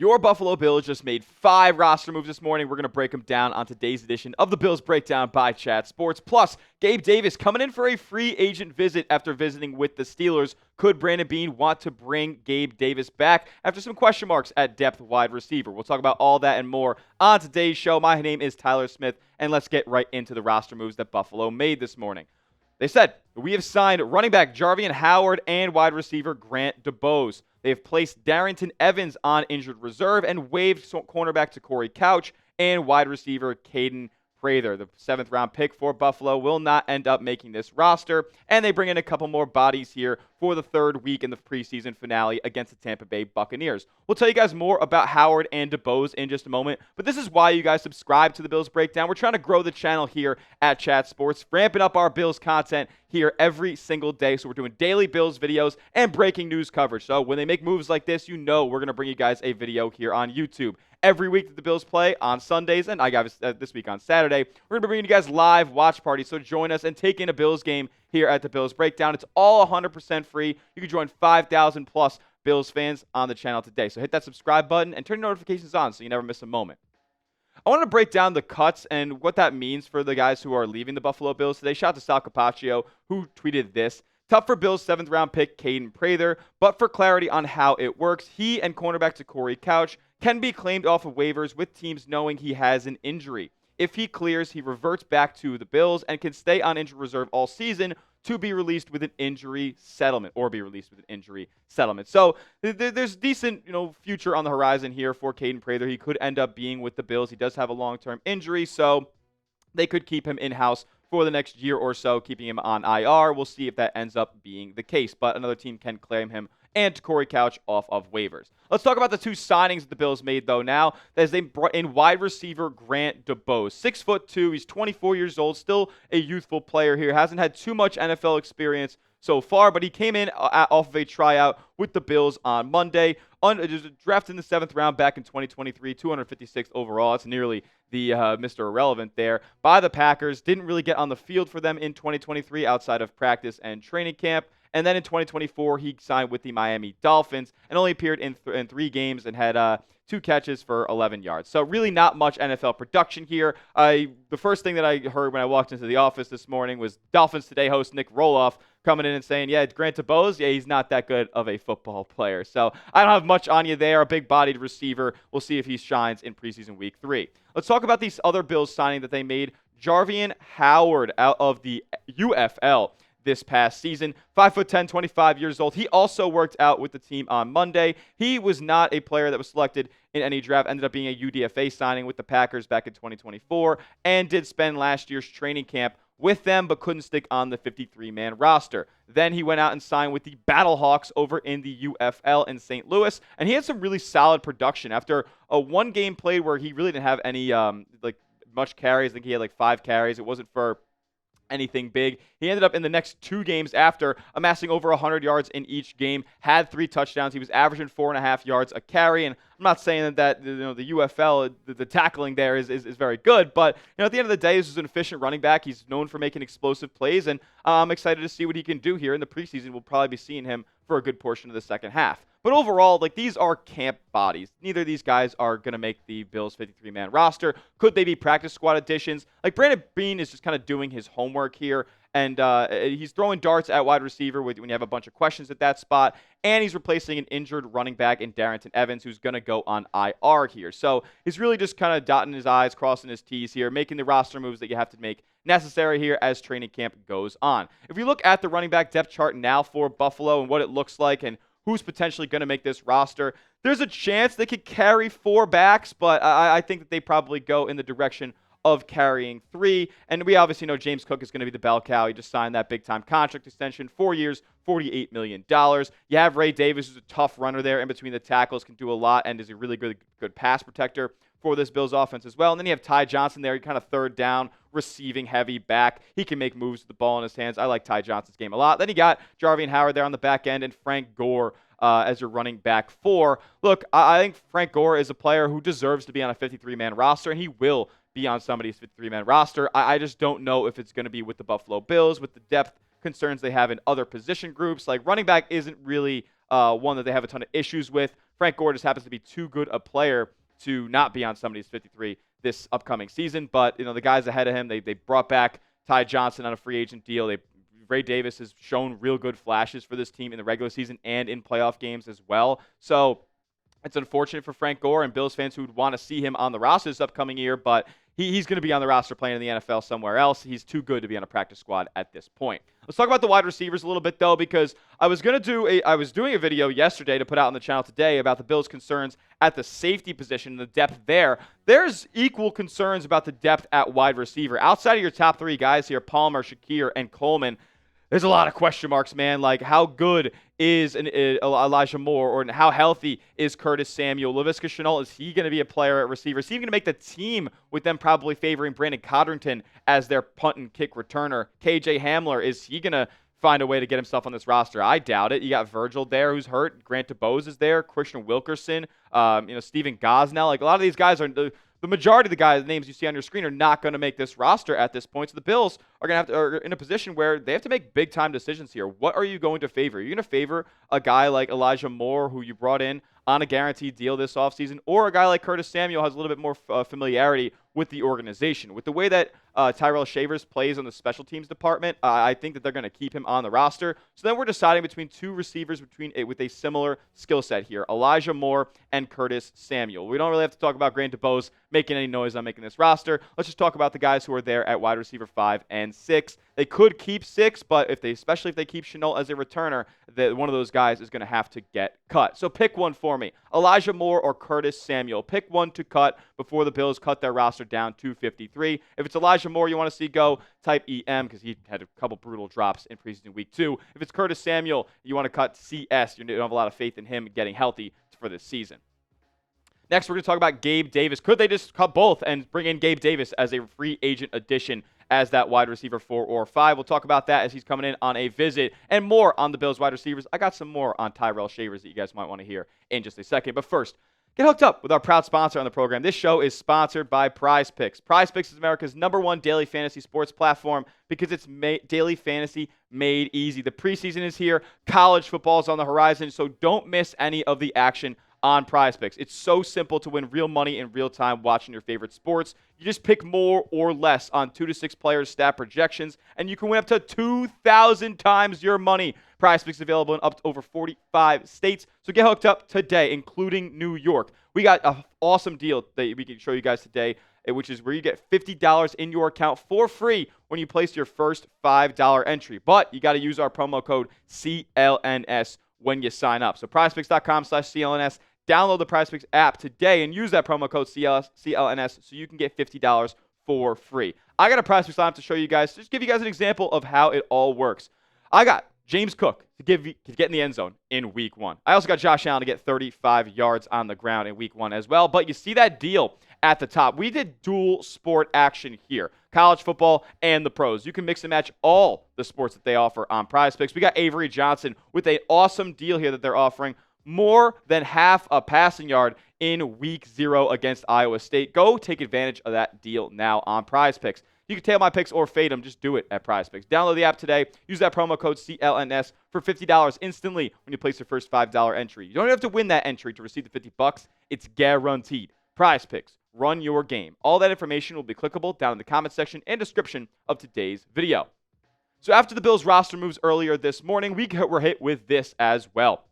Your Buffalo Bills just made 5 roster moves this morning. We're going to break them down on today's edition of the Bills Breakdown by Chat Sports. Plus, Gabe Davis coming in for a free agent visit after visiting with the Steelers. Could Brandon Beane want to bring Gabe Davis back after some question marks at depth wide receiver? We'll talk about all that and more on today's show. My name is Tyler Smith, and let's get right into the roster moves that Buffalo made this morning. They said, we have signed running back Jarvian Howard and wide receiver Grant DuBose. They have placed Darrington Evans on injured reserve and waived cornerback to Corey Couch and wide receiver Caden Prather. The 7th round pick for Buffalo will not end up making this roster, and they bring in a couple more bodies here for the 3rd week in the preseason finale against the Tampa Bay Buccaneers. We'll tell you guys more about Howard and DuBose in just a moment, but this is why you guys subscribe to the Bills Breakdown. We're trying to grow the channel here at Chat Sports, ramping up our Bills content here every single day. So we're doing daily Bills videos and breaking news coverage. So when they make moves like this, you know we're going to bring you guys a video here on YouTube. Every week that the Bills play on Sundays, and I got this week on Saturday, we're going to be bringing you guys live watch parties. So join us and take in a Bills game here at the Bills Breakdown. It's all 100% free. You can join 5,000 plus Bills fans on the channel today. So hit that subscribe button and turn your notifications on so you never miss a moment. I want to break down the cuts and what that means for the guys who are leaving the Buffalo Bills today. Shout out to Sal Capaccio, who tweeted this. Tough for Bills' 7th round pick, Caden Prather, but for clarity on how it works, he and cornerback to Corey Couch can be claimed off of waivers with teams knowing he has an injury. If he clears, he reverts back to the Bills and can stay on injured reserve all season to be released with an injury settlement So there's decent, future on the horizon here for Caden Prather. He could end up being with the Bills. He does have a long-term injury, so they could keep him in-house for the next year or so, keeping him on IR. We'll see if that ends up being the case, but another team can claim him and Corey Couch off of waivers. Let's talk about the 2 signings that the Bills made, though, now. As they brought in wide receiver Grant DuBose. 6'2", he's 24 years old, still a youthful player here. Hasn't had too much NFL experience so far, but he came in off of a tryout with the Bills on Monday. Drafted in the 7th round back in 2023, 256th overall. That's nearly the Mr. Irrelevant there by the Packers. Didn't really get on the field for them in 2023 outside of practice and training camp. And then in 2024, he signed with the Miami Dolphins and only appeared in 3 games and had 2 catches for 11 yards. So really not much NFL production here. The first thing that I heard when I walked into the office this morning was Dolphins Today host Nick Roloff coming in and saying, yeah, Grant DuBose, yeah, he's not that good of a football player. So I don't have much on you there. A big-bodied receiver. We'll see if he shines in preseason week 3. Let's talk about these other Bills signing that they made. Jarvian Howard out of the UFL this past season. 5'10", 25 years old. He also worked out with the team on Monday. He was not a player that was selected in any draft. Ended up being a UDFA signing with the Packers back in 2024 and did spend last year's training camp with them, but couldn't stick on the 53-man roster. Then he went out and signed with the BattleHawks over in the UFL in St. Louis, and he had some really solid production after a 1-game play where he really didn't have any much carries. I think he had 5 carries. It wasn't for anything big. He ended up in the next 2 games after amassing over 100 yards in each game, had 3 touchdowns. He was averaging 4.5 yards a carry, and I'm not saying that the UFL, the tackling there is very good, but at the end of the day, this is an efficient running back. He's known for making explosive plays, and I'm excited to see what he can do here in the preseason. We'll probably be seeing him for a good portion of the second half. But overall, these are camp bodies. Neither of these guys are going to make the Bills' 53-man roster. Could they be practice squad additions? Brandon Beane is just kind of doing his homework here, and he's throwing darts at wide receiver when you have a bunch of questions at that spot, and he's replacing an injured running back in Darrington Evans, who's going to go on IR here. So he's really just kind of dotting his I's, crossing his T's here, making the roster moves that you have to make necessary here as training camp goes on. If we look at the running back depth chart now for Buffalo and what it looks like and who's potentially going to make this roster, there's a chance they could carry 4 backs, but I think that they probably go in the direction of carrying 3. And we obviously know James Cook is going to be the bell cow. He just signed that big-time contract extension, 4 years, $48 million. You have Ray Davis, who's a tough runner there in between the tackles, can do a lot, and is a really good pass protector for this Bills offense as well. And then you have Ty Johnson there, kind of 3rd down, receiving heavy back. He can make moves with the ball in his hands. I like Ty Johnson's game a lot. Then you got Jarvian Howard there on the back end and Frank Gore as your running back 4. Look, I think Frank Gore is a player who deserves to be on a 53-man roster, and he will be on somebody's 53-man roster. I just don't know if it's going to be with the Buffalo Bills with the depth concerns they have in other position groups. Running back isn't really one that they have a ton of issues with. Frank Gore just happens to be too good a player to not be on somebody's 53 this upcoming season. But, the guys ahead of him, they brought back Ty Johnson on a free agent deal. Ray Davis has shown real good flashes for this team in the regular season and in playoff games as well. So it's unfortunate for Frank Gore and Bills fans who would want to see him on the roster this upcoming year, but he's going to be on the roster playing in the NFL somewhere else. He's too good to be on a practice squad at this point. Let's talk about the wide receivers a little bit, though, because I was doing a video yesterday to put out on the channel today about the Bills' concerns at the safety position, the depth there. There's equal concerns about the depth at wide receiver. Outside of your top three guys here, Palmer, Shakir, and Coleman, there's a lot of question marks, man. Like, how good is Elijah Moore, or how healthy is Curtis Samuel? Laviska Shenault, is he going to be a player at receiver? Is he going to make the team with them probably favoring Brandon Codrington as their punt and kick returner? KJ Hamler, is he going to find a way to get himself on this roster? I doubt it. You got Virgil there who's hurt. Grant DuBose is there. Christian Wilkerson, Steven Gosnell. Like, a lot of these guys are the majority of the guys, the names you see on your screen, are not going to make this roster at this point. So the Bills are in a position where they have to make big-time decisions here. What are you going to favor? Are you going to favor a guy like Elijah Moore, who you brought in on a guaranteed deal this offseason, or a guy like Curtis Samuel has a little bit more familiarity with the organization? With the way that Tyrell Shavers plays on the special teams department, I think that they're going to keep him on the roster. So then we're deciding between two receivers with a similar skill set here, Elijah Moore and Curtis Samuel. We don't really have to talk about Grant DuBose making any noise on making this roster. Let's just talk about the guys who are there at wide receiver 5 and 6. They could keep 6, but especially if they keep Shenault as a returner, one of those guys is going to have to get cut. So pick one for me, Elijah Moore or Curtis Samuel. Pick one to cut before the Bills cut their roster down to 53. If it's Elijah Moore you want to see go, type EM because he had a couple brutal drops in preseason week 2. If it's Curtis Samuel, you want to cut CS. You don't have a lot of faith in him getting healthy for this season. Next, we're going to talk about Gabe Davis. Could they just cut both and bring in Gabe Davis as a free agent addition as that wide receiver 4 or 5? We'll talk about that as he's coming in on a visit, and more on the Bills wide receivers. I got some more on Tyrell Shavers that you guys might want to hear in just a second. But first, get hooked up with our proud sponsor on the program. This show is sponsored by Prize Picks. Prize Picks is America's #1 daily fantasy sports platform because it's daily fantasy made easy. The preseason is here. College football is on the horizon, so don't miss any of the action on Prize Picks. It's so simple to win real money in real time watching your favorite sports. You just pick more or less on 2 to 6 players' stat projections, and you can win up to 2,000 times your money. Prize Picks is available in up to over 45 states, so get hooked up today, including New York. We got an awesome deal that we can show you guys today, which is where you get $50 in your account for free when you place your first $5 entry. But you got to use our promo code CLNS when you sign up. So prizepicks.com/CLNS. Download the PrizePicks app today and use that promo code CLNS so you can get $50 for free. I got a PrizePicks lineup to show you guys, just give you guys an example of how it all works. I got James Cook to get in the end zone in week 1. I also got Josh Allen to get 35 yards on the ground in week 1 as well. But you see that deal at the top. We did dual sport action here, college football and the pros. You can mix and match all the sports that they offer on PrizePicks. We got Avery Johnson with an awesome deal here that they're offering. More than half a passing yard in week 0 against Iowa State. Go take advantage of that deal now on PrizePicks. You can tail my picks or fade them. Just do it at PrizePicks. Download the app today. Use that promo code CLNS for $50 instantly when you place your first $5 entry. You don't have to win that entry to receive the $50. It's guaranteed. PrizePicks. Run your game. All that information will be clickable down in the comment section and description of today's video. So after the Bills roster moves earlier this morning, we were hit with this as well.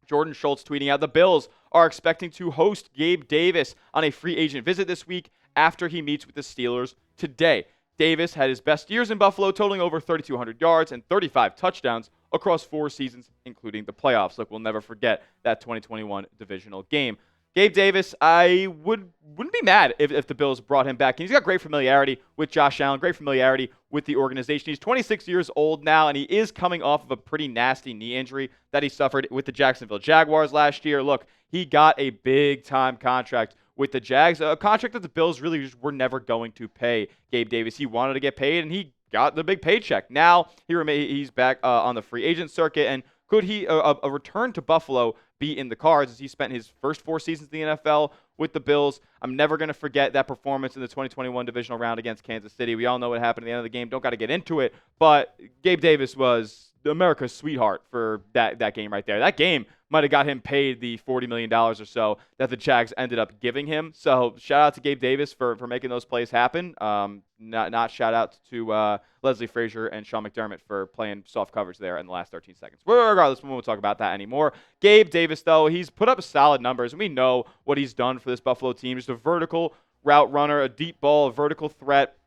Jordan Schultz tweeting out, the Bills are expecting to host Gabe Davis on a free agent visit this week after he meets with the Steelers today. Davis had his best years in Buffalo, totaling over 3,200 yards and 35 touchdowns across 4 seasons, including the playoffs. Look, we'll never forget that 2021 divisional game. Gabe Davis, I wouldn't be mad if the Bills brought him back. And he's got great familiarity with Josh Allen, great familiarity with the organization. He's 26 years old now, and he is coming off of a pretty nasty knee injury that he suffered with the Jacksonville Jaguars last year. Look, he got a big-time contract with the Jags, a contract that the Bills really just were never going to pay Gabe Davis. He wanted to get paid, and he got the big paycheck. Now he's back on the free agent circuit, and could he a return to Buffalo be in the cards as he spent his first 4 seasons in the NFL with the Bills? I'm never going to forget that performance in the 2021 divisional round against Kansas City. We all know what happened at the end of the game. Don't got to get into it, but Gabe Davis was America's sweetheart for that game right there. That game might have got him paid the $40 million or so that the Jags ended up giving him. So shout out to Gabe Davis for making those plays happen. Not shout out to Leslie Frazier and Sean McDermott for playing soft coverage there in the last 13 seconds. Well, regardless, we won't talk about that anymore. Gabe Davis, though, he's put up solid numbers, and we know what he's done for this Buffalo team. Just a vertical route runner, a deep ball, a vertical threat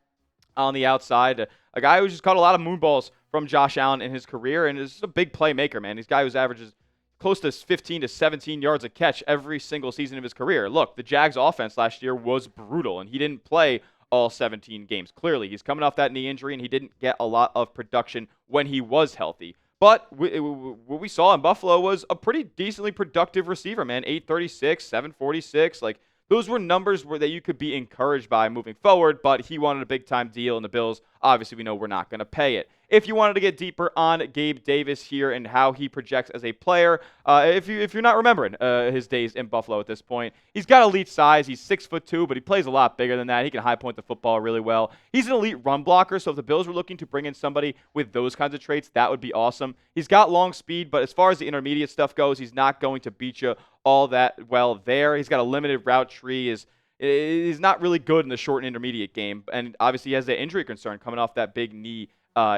on the outside. A guy who's just caught a lot of moon balls from Josh Allen in his career, and is just a big playmaker, man. He's a guy who averages close to 15 to 17 yards a catch every single season of his career. Look, the Jags offense last year was brutal, and he didn't play all 17 games. Clearly, he's coming off that knee injury, and he didn't get a lot of production when he was healthy. But what we saw in Buffalo was a pretty decently productive receiver, man. 836, 746, like, those were numbers that you could be encouraged by moving forward, but he wanted a big-time deal, and the Bills, obviously, we know we're not going to pay it. If you wanted to get deeper on Gabe Davis here and how he projects as a player, if you're not remembering his days in Buffalo at this point, he's got elite size. He's 6'2", but he plays a lot bigger than that. He can high point the football really well. He's an elite run blocker, so if the Bills were looking to bring in somebody with those kinds of traits, that would be awesome. He's got long speed, but as far as the intermediate stuff goes, he's not going to beat you all that well there. He's got a limited route tree. He's not really good in the short and intermediate game, and obviously he has that injury concern coming off that big knee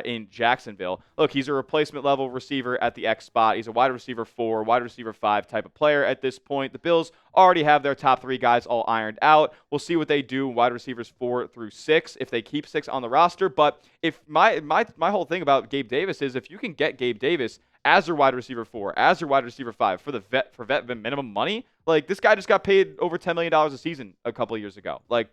in Jacksonville. Look, he's a replacement level receiver at the X spot. He's a wide receiver 4, wide receiver 5 type of player at this point. The Bills already have their top 3 guys all ironed out. We'll see what they do wide receivers 4 through 6 if they keep 6 on the roster. But if my whole thing about Gabe Davis is if you can get Gabe Davis as your wide receiver 4, as your wide receiver 5 for vet minimum money, like, this guy just got paid over $10 million a season a couple of years ago. Like,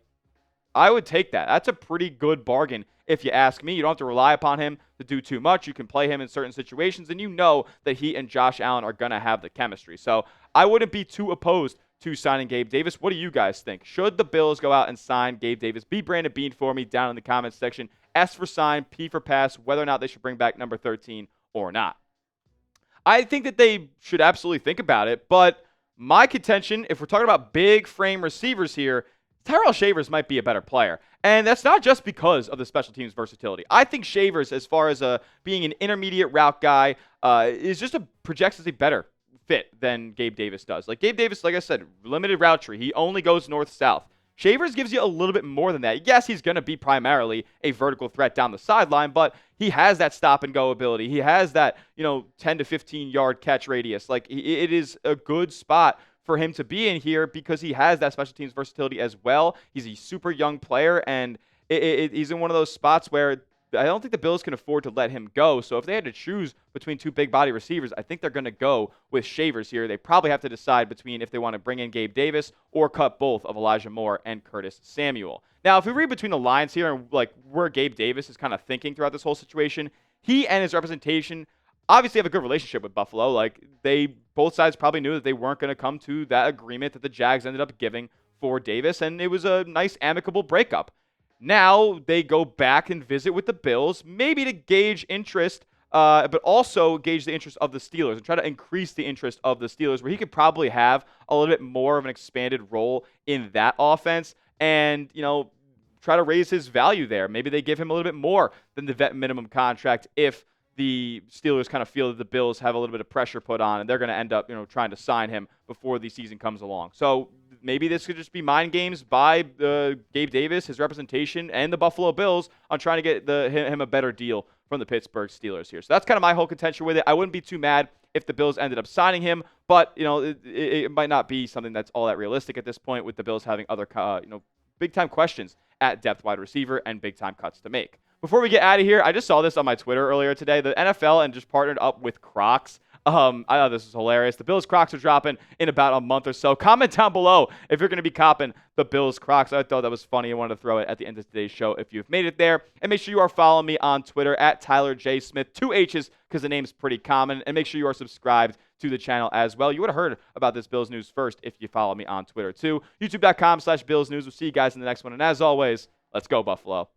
I would take that. That's a pretty good bargain if you ask me. You don't have to rely upon him to do too much. You can play him in certain situations, and you know that he and Josh Allen are going to have the chemistry. So I wouldn't be too opposed to signing Gabe Davis. What do you guys think? Should the Bills go out and sign Gabe Davis? Be Brandon Beane for me down in the comments section. S for sign, P for pass, whether or not they should bring back number 13 or not. I think that they should absolutely think about it, but my contention, if we're talking about big frame receivers here, Tyrell Shavers might be a better player. And that's not just because of the special teams versatility. I think Shavers, as far as being an intermediate route guy, is just projects as a better fit than Gabe Davis does. Like, Gabe Davis, like I said, limited route tree. He only goes north-south. Shavers gives you a little bit more than that. Yes, he's going to be primarily a vertical threat down the sideline, but he has that stop-and-go ability. He has that, 10 to 15-yard catch radius. Like, it is a good spot for him to be in here because he has that special teams versatility as well. He's a super young player, and he's in one of those spots where I don't think the Bills can afford to let him go. So if they had to choose between 2 big body receivers, I think they're going to go with Shavers here. They probably have to decide between if they want to bring in Gabe Davis or cut both of Elijah Moore and Curtis Samuel. Now, if we read between the lines here and like where Gabe Davis is kind of thinking throughout this whole situation, he and his representation obviously have a good relationship with Buffalo. Like, both sides probably knew that they weren't going to come to that agreement that the Jags ended up giving for Davis, and it was a nice amicable breakup. Now they go back and visit with the Bills, maybe to gauge interest, but also gauge the interest of the Steelers and try to increase the interest of the Steelers, where he could probably have a little bit more of an expanded role in that offense and, try to raise his value there. Maybe they give him a little bit more than the vet minimum contract if the Steelers kind of feel that the Bills have a little bit of pressure put on, and they're going to end up, trying to sign him before the season comes along. So maybe this could just be mind games by Gabe Davis, his representation, and the Buffalo Bills on trying to get him a better deal from the Pittsburgh Steelers here. So that's kind of my whole contention with it. I wouldn't be too mad if the Bills ended up signing him, but it might not be something that's all that realistic at this point, with the Bills having other big-time questions at depth wide receiver and big-time cuts to make. Before we get out of here, I just saw this on my Twitter earlier today. The NFL and just partnered up with Crocs. I thought this was hilarious. The Bills Crocs are dropping in about a month or so. Comment down below if you're going to be copping the Bills Crocs. I thought that was funny. I wanted to throw it at the end of today's show if you've made it there. And make sure you are following me on Twitter at Tyler J. Smith. 2 H's because the name's pretty common. And make sure you are subscribed to the channel as well. You would have heard about this Bills news first if you follow me on Twitter too. YouTube.com/Bills News. We'll see you guys in the next one. And as always, let's go Buffalo.